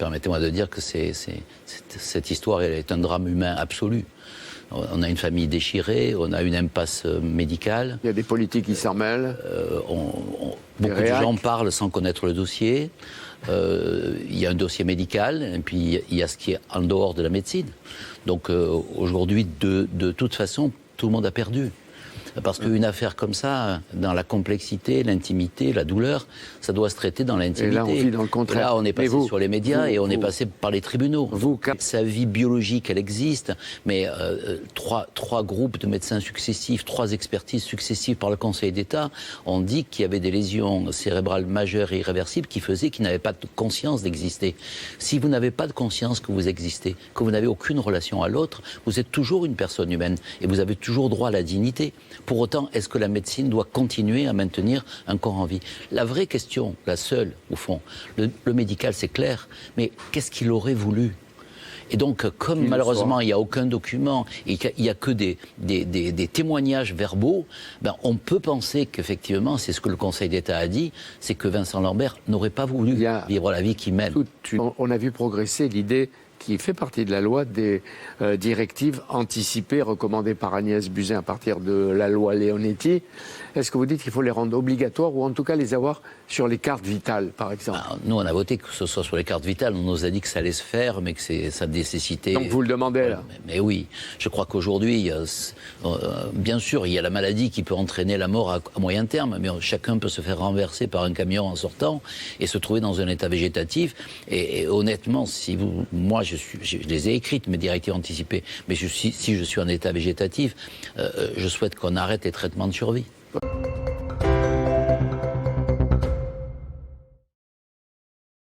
permettez-moi de dire que cette histoire est un drame humain absolu. On a une famille déchirée, on a une impasse médicale. Il y a des politiques qui s'en mêlent. Beaucoup de gens parlent sans connaître le dossier. Il y a un dossier médical, et puis il y a ce qui est en dehors de la médecine. Donc aujourd'hui, de toute façon, tout le monde a perdu. Parce qu'une affaire comme ça, dans la complexité, l'intimité, la douleur, ça doit se traiter dans l'intimité. Et là, on vit dans le contraire. Là, on est passé sur les médias et on est passé par les tribunaux. Sa vie biologique, elle existe, mais trois groupes de médecins successifs, 3 expertises successives par le Conseil d'État ont dit qu'il y avait des lésions cérébrales majeures et irréversibles qui faisaient qu'ils n'avaient pas de conscience d'exister. Si vous n'avez pas de conscience que vous existez, que vous n'avez aucune relation à l'autre, vous êtes toujours une personne humaine et vous avez toujours droit à la dignité. Pour autant, est-ce que la médecine doit continuer à maintenir un corps en vie? La vraie question, la seule, au fond, le médical, c'est clair, mais qu'est-ce qu'il aurait voulu? Et donc, comme malheureusement, il n'y a aucun document, et qu'il n'y a que des témoignages verbaux, ben, on peut penser qu'effectivement, c'est ce que le Conseil d'État a dit, c'est que Vincent Lambert n'aurait pas voulu vivre la vie qu'il mène. On a vu progresser l'idée qui fait partie de la loi des directives anticipées recommandées par Agnès Buzyn à partir de la loi Leonetti. Est-ce que vous dites qu'il faut les rendre obligatoires ou en tout cas les avoir sur les cartes vitales, par exemple? Nous, on a voté que ce soit sur les cartes vitales. On nous a dit que ça allait se faire, mais que ça nécessitait... Donc vous le demandez, là? Mais oui. Je crois qu'aujourd'hui, bien sûr, il y a la maladie qui peut entraîner la mort à moyen terme, mais chacun peut se faire renverser par un camion en sortant et se trouver dans un état végétatif. Et honnêtement, moi, je les ai écrites, mes directives anticipées, mais si je suis en état végétatif, je souhaite qu'on arrête les traitements de survie.